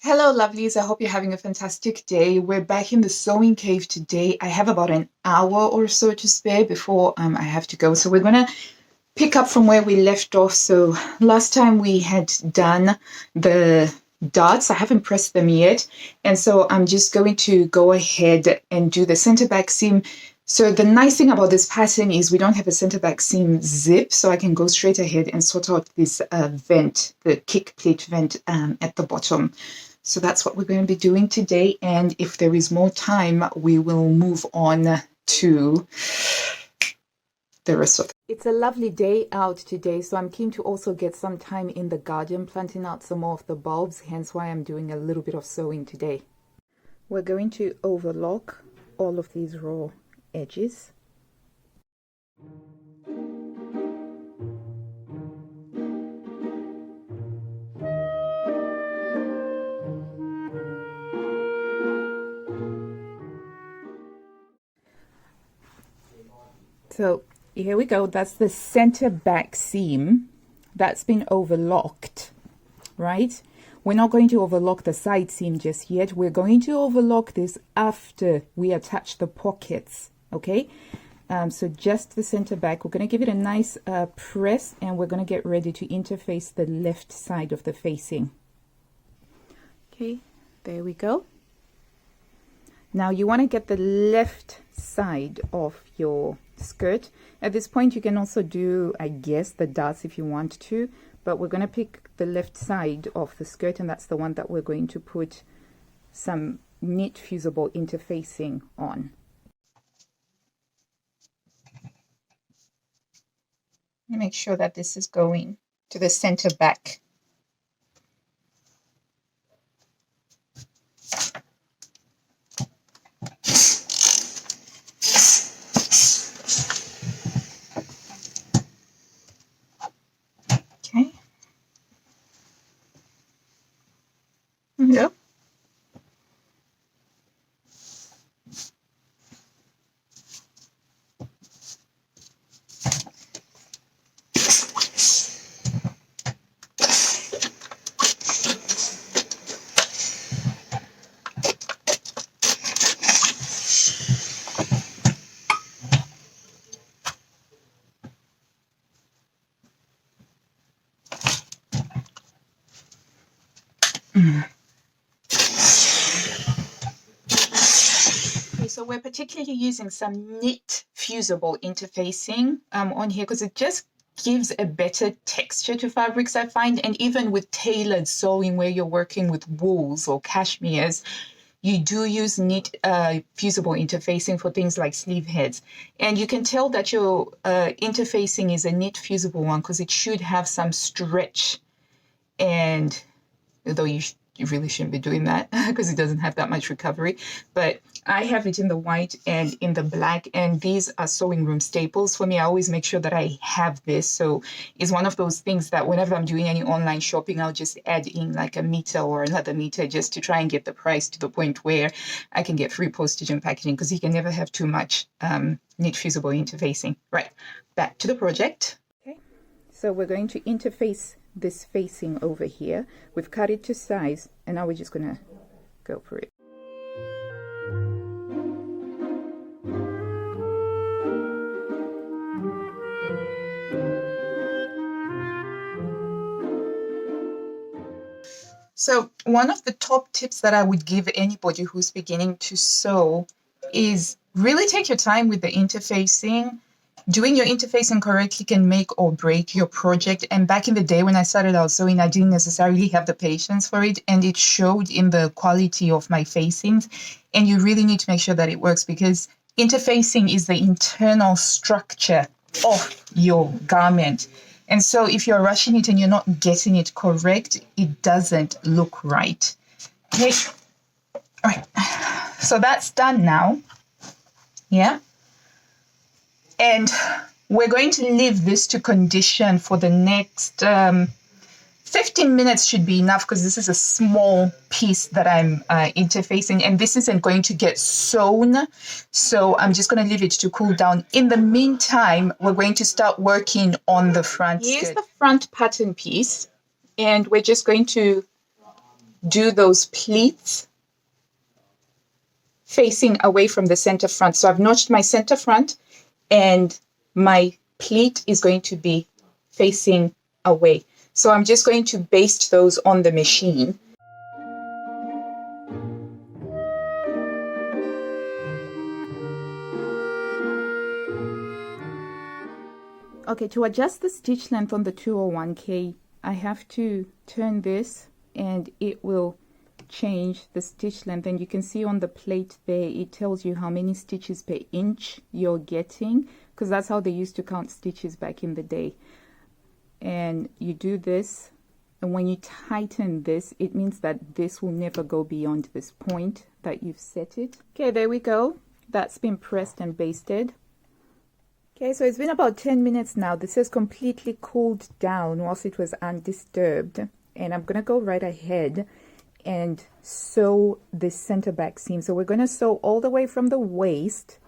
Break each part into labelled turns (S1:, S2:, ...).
S1: Hello, lovelies. I hope you're having a fantastic day. We're back in the sewing cave today. I have about an hour or so to spare before I have to go. So we're going to pick up from where we left off. So last time we had done the darts. I haven't pressed them yet. And so I'm just going to go ahead and do the center back seam. So the nice thing about this pattern is we don't have a center back seam zip, so I can go straight ahead and sort out this vent, the kick pleat vent at the bottom. So that's what we're going to be doing today. And if there is more time, we will move on to the rest of it. It's a lovely day out today, so I'm keen to also get some time in the garden planting out some more of the bulbs, hence why I'm doing a little bit of sewing today. We're going to overlock all of these raw edges. So here we go. That's the center back seam that's been overlocked, right? We're not going to overlock the side seam just yet. We're going to overlock this after we attach the pockets, okay? So just the center back. We're going to give it a nice press, and we're going to get ready to interface the left side of the facing. Okay, there we go. Now you want to get the left side of your skirt. At this point you can also do, I guess, the darts if you want to, but we're going to pick the left side of the skirt, and that's the one that we're going to put some knit fusible interfacing on. Make sure that this is going to the center back. Okay. Yep. Okay, so we're particularly using some knit fusible interfacing on here because it just gives a better texture to fabrics, I find. And even with tailored sewing where you're working with wools or cashmeres, you do use knit fusible interfacing for things like sleeve heads. And you can tell that your interfacing is a knit fusible one because it should have some stretch. And although you really shouldn't be doing that because it doesn't have that much recovery. But I have it in the white and in the black, and these are sewing room staples for me. I always make sure that I have this. So it's one of those things that whenever I'm doing any online shopping, I'll just add in like a meter or another meter just to try and get the price to the point where I can get free postage and packaging, because you can never have too much knit fusible interfacing. Right, back to the project. Okay, so we're going to interface this facing over here. We've cut it to size, and now we're just gonna go for it. So one of the top tips that I would give anybody who's beginning to sew is really take your time with the interfacing. Doing your interfacing correctly can make or break your project. And back in the day when I started out sewing, I didn't necessarily have the patience for it, and it showed in the quality of my facings. And you really need to make sure that it works, because interfacing is the internal structure of your garment. And so if you're rushing it and you're not getting it correct, it doesn't look right. Okay. All right. So that's done now. Yeah. And we're going to leave this to condition for the next 15 minutes should be enough, because this is a small piece that I'm interfacing, and this isn't going to get sewn. So I'm just going to leave it to cool down. In the meantime, we're going to start working on the front skirt. Here's the front pattern piece, and we're just going to do those pleats facing away from the center front. So I've notched my center front and my pleat is going to be facing away. So I'm just going to baste those on the machine. Okay, to adjust the stitch length on the 201K, I have to turn this and it will change the stitch length. And you can see on the plate there, it tells you how many stitches per inch you're getting, because that's how they used to count stitches back in the day. And you do this, and when you tighten this, it means that this will never go beyond this point that you've set it. Okay, there we go. That's been pressed and basted. Okay, so it's been about 10 minutes now. This has completely cooled down whilst it was undisturbed. And I'm going to go right ahead and sew this center back seam. So we're going to sew all the way from the waist,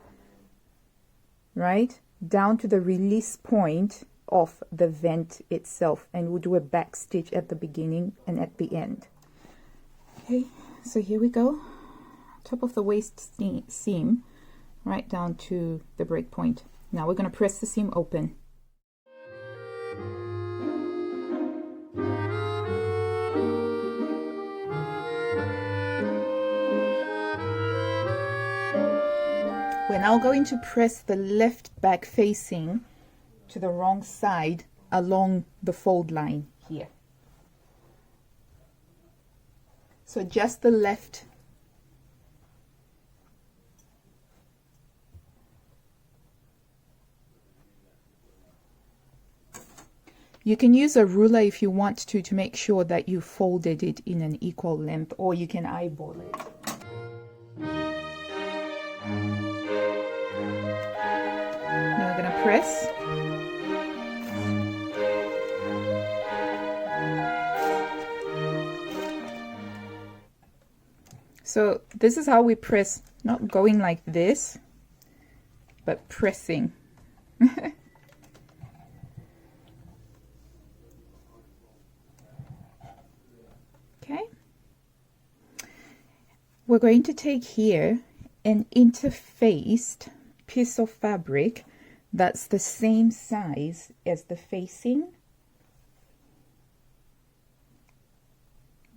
S1: right, down to the release point of the vent itself. And we'll do a back stitch at the beginning and at the end. Okay, so here we go. Top of the waist seam, right down to the break point. Now we're going to press the seam open. We're now going to press the left back facing to the wrong side along the fold line here. So just the left. You can use a ruler if you want to make sure that you folded it in an equal length, or you can eyeball it. Now we're going to press. So this is how we press, not going like this, but pressing. We're going to take here an interfaced piece of fabric that's the same size as the facing,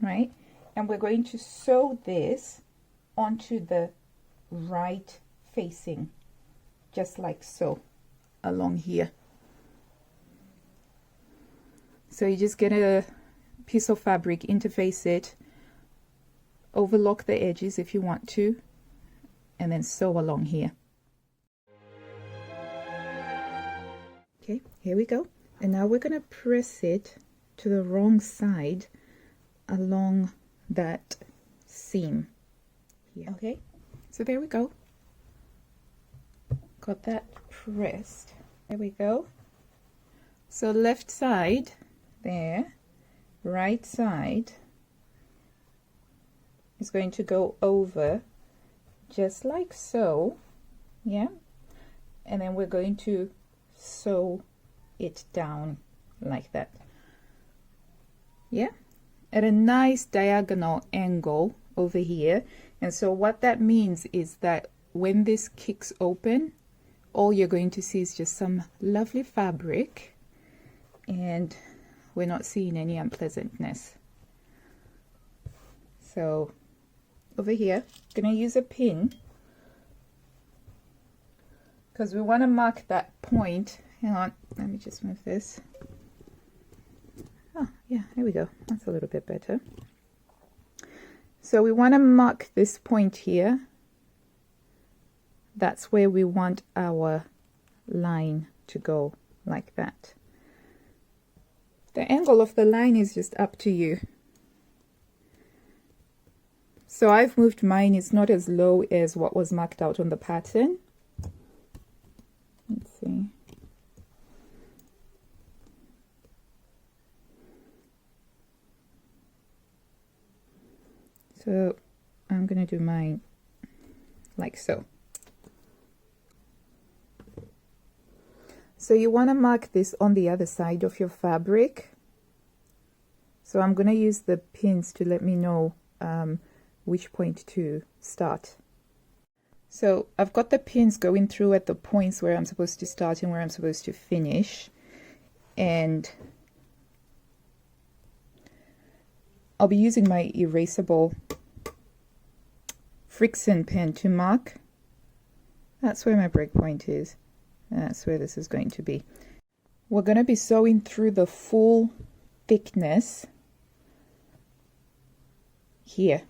S1: right? And we're going to sew this onto the right facing, just like so, along here. So you just get a piece of fabric, interface it, overlock the edges if you want to, and then sew along here. Okay, here we go. And now we're going to press it to the wrong side along that seam here. Okay, so there we go. Got that pressed. There we go. So left side there, right side is going to go over just like so, yeah, and then we're going to sew it down like that, yeah, at a nice diagonal angle over here. And so what that means is that when this kicks open, all you're going to see is just some lovely fabric, and we're not seeing any unpleasantness. So over here, I'm going to use a pin because we want to mark that point. Hang on, let me just move this. Oh, yeah, there we go. That's a little bit better. So we want to mark this point here. That's where we want our line to go, like that. The angle of the line is just up to you. So I've moved mine, it's not as low as what was marked out on the pattern. Let's see. So I'm going to do mine like so. So you want to mark this on the other side of your fabric. So I'm going to use the pins to let me know which point to start. So I've got the pins going through at the points where I'm supposed to start and where I'm supposed to finish. And I'll be using my erasable frixion pen to mark. That's where my breakpoint is. That's where this is going to be. We're going to be sewing through the full thickness here.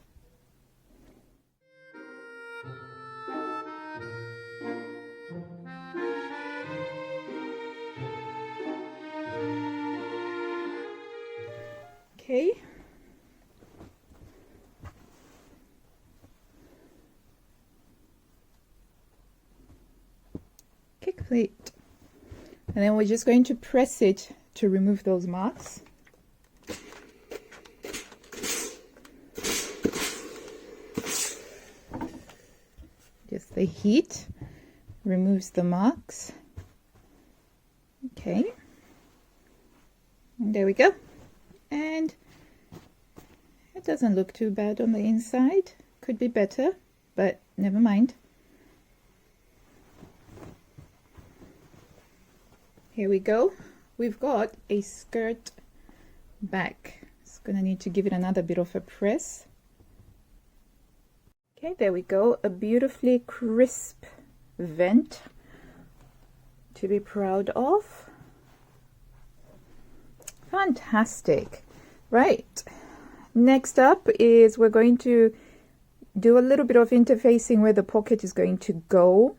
S1: Okay. Kick plate. And then we're just going to press it to remove those marks. Just the heat removes the marks. Okay. And there we go. And it doesn't look too bad on the inside. Could be better, but never mind. Here we go. We've got a skirt back. It's gonna need to give it another bit of a press. Okay, there we go. A beautifully crisp vent to be proud of. Fantastic. Right, next up is we're going to do a little bit of interfacing where the pocket is going to go,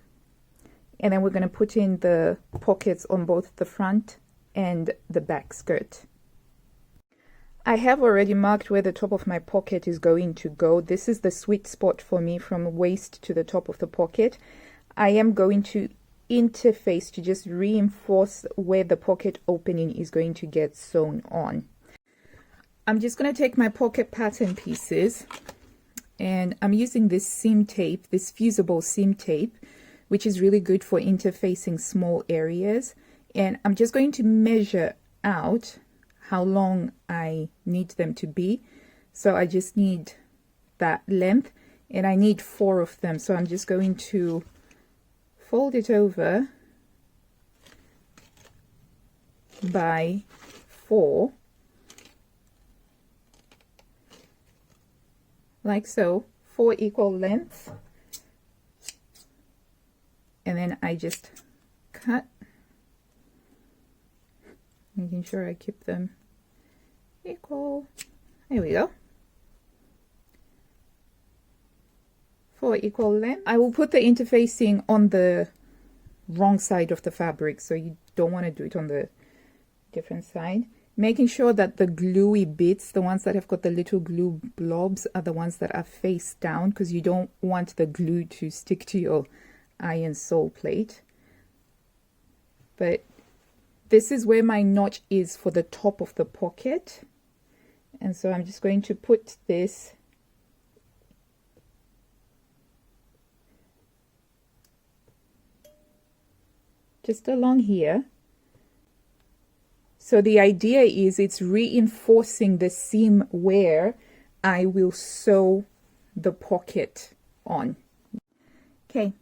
S1: and then we're going to put in the pockets on both the front and the back skirt. I have already marked where the top of my pocket is going to go. This is the sweet spot for me from waist to the top of the pocket. I am going to interface to just reinforce where the pocket opening is going to get sewn on. I'm just going to take my pocket pattern pieces, and I'm using this seam tape, this fusible seam tape, which is really good for interfacing small areas. And I'm just going to measure out how long I need them to be. So I just need that length, and I need 4 of them. So I'm just going to fold it over by 4, like so, 4 equal lengths, and then I just cut, making sure I keep them equal. There we go. 4 equal lengths. I will put the interfacing on the wrong side of the fabric, so you don't want to do it on the different side. Making sure that the gluey bits, the ones that have got the little glue blobs, are the ones that are face down, because you don't want the glue to stick to your iron sole plate. But this is where my notch is for the top of the pocket, and so I'm just going to put this just along here. So the idea is it's reinforcing the seam where I will sew the pocket on. Okay,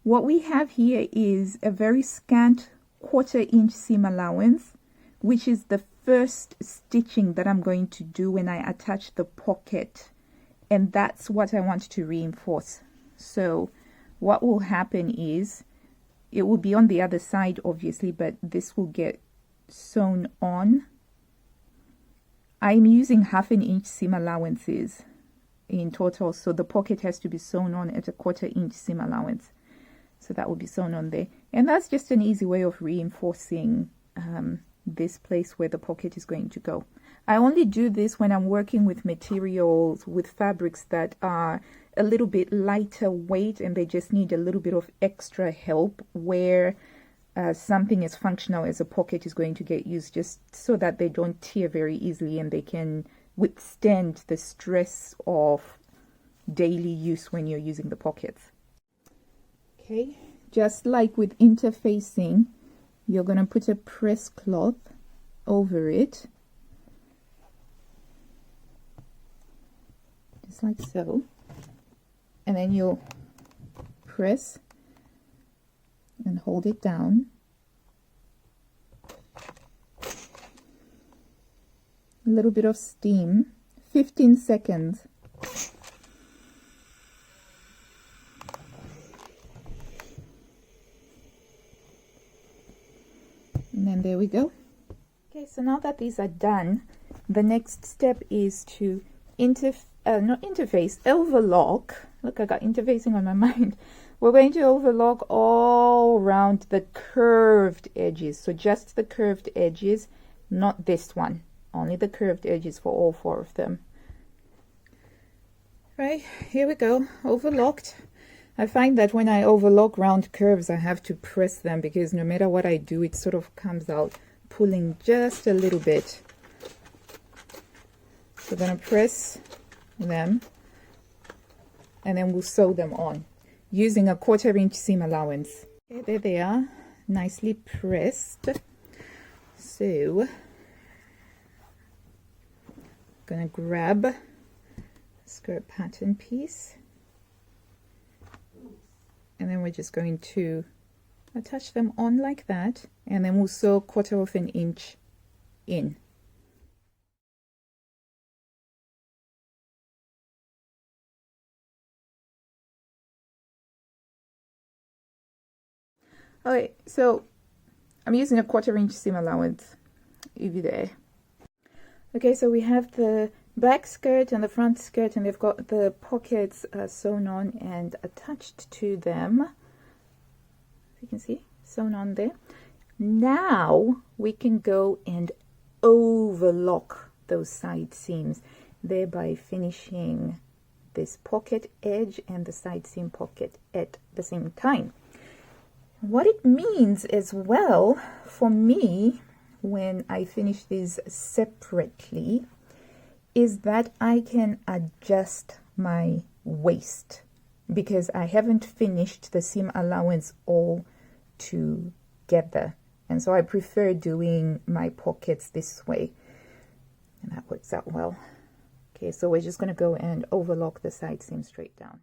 S1: what we have here is a very scant 1/4 inch seam allowance, which is the first stitching that I'm going to do when I attach the pocket, and that's what I want to reinforce. So what will happen is it will be on the other side, obviously, but this will get sewn on. I'm using 1/2 inch seam allowances in total, so the pocket has to be sewn on at a 1/4 inch seam allowance. So that will be sewn on there, and that's just an easy way of reinforcing this place where the pocket is going to go. I only do this when I'm working with materials, with fabrics that are a little bit lighter weight and they just need a little bit of extra help, where something as functional as a pocket is going to get used, just so that they don't tear very easily and they can withstand the stress of daily use when you're using the pockets. Okay, just like with interfacing, you're going to put a press cloth over it just like so, and then you'll press and hold it down. A little bit of steam, 15 seconds. And then there we go. Okay, so now that these are done, the next step is to overlock. Look, I got interfacing on my mind. We're going to overlock all around the curved edges. So just the curved edges, not this one. Only the curved edges for all 4 of them. Right, here we go, overlocked. I find that when I overlock round curves, I have to press them because no matter what I do, it sort of comes out pulling just a little bit. So we're going to press them and then we'll sew them on using a 1/4 inch seam allowance. Okay, there they are, nicely pressed. So I'm going to grab a skirt pattern piece and then we're just going to attach them on like that, and then we'll sew 1/4 inch in. Okay, so I'm using a 1/4 inch seam allowance over there. Okay, so we have the back skirt and the front skirt, and they've got the pockets sewn on and attached to them. You can see, sewn on there. Now we can go and overlock those side seams, thereby finishing this pocket edge and the side seam pocket at the same time. What it means as well for me when I finish these separately is that I can adjust my waist, because I haven't finished the seam allowance all together, and so I prefer doing my pockets this way, and that works out well. Okay, so we're just going to go and overlock the side seam straight down.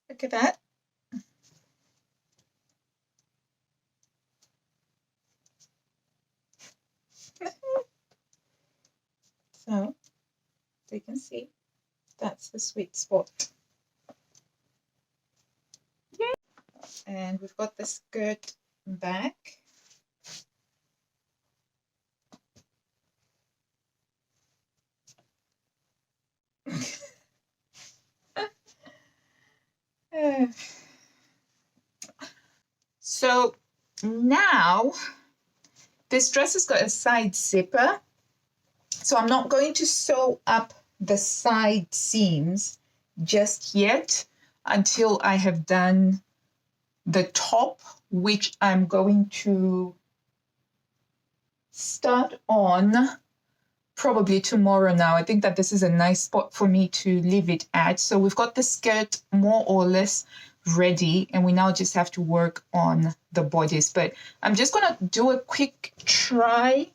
S1: Look at that. So you can see that's the sweet spot. Yay. And we've got the skirt back. So now this dress has got a side zipper, so I'm not going to sew up the side seams just yet until I have done the top, which I'm going to start on probably tomorrow. Now I think that this is a nice spot for me to leave it at. So we've got the skirt more or less ready, and we now just have to work on the bodice. But I'm just going to do a quick try.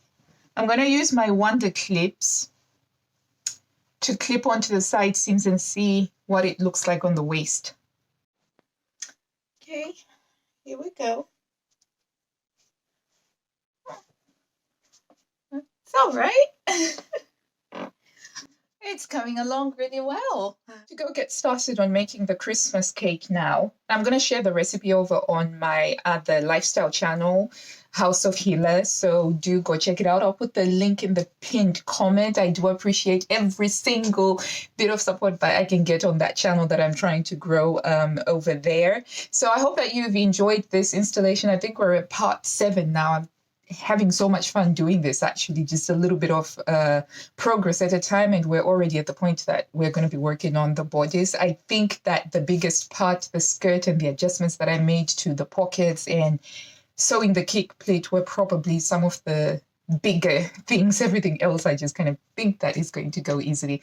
S1: I'm going to use my Wonder clips to clip onto the side seams and see what it looks like on the waist. Okay, here we go. It's all right. It's coming along really well. To go get started on making the Christmas cake now, I'm going to share the recipe over on my other lifestyle channel, House of Healer. So do go check it out. I'll put the link in the pinned comment. I do appreciate every single bit of support that I can get on that channel that I'm trying to grow over there. So I hope that you've enjoyed this installation. I think we're at part 7 now. I'm having so much fun doing this, actually, just a little bit of progress at a time, and we're already at the point that we're going to be working on the bodice. I think that the biggest part, the skirt and the adjustments that I made to the pockets and sewing the kick plate, were probably some of the bigger things. Everything else I just kind of think that is going to go easily.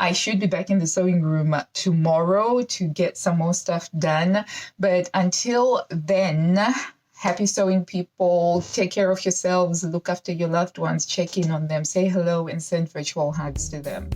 S1: I should be back in the sewing room tomorrow to get some more stuff done. But until then, happy sewing, people. Take care of yourselves. Look after your loved ones. Check in on them. Say hello and send virtual hugs to them.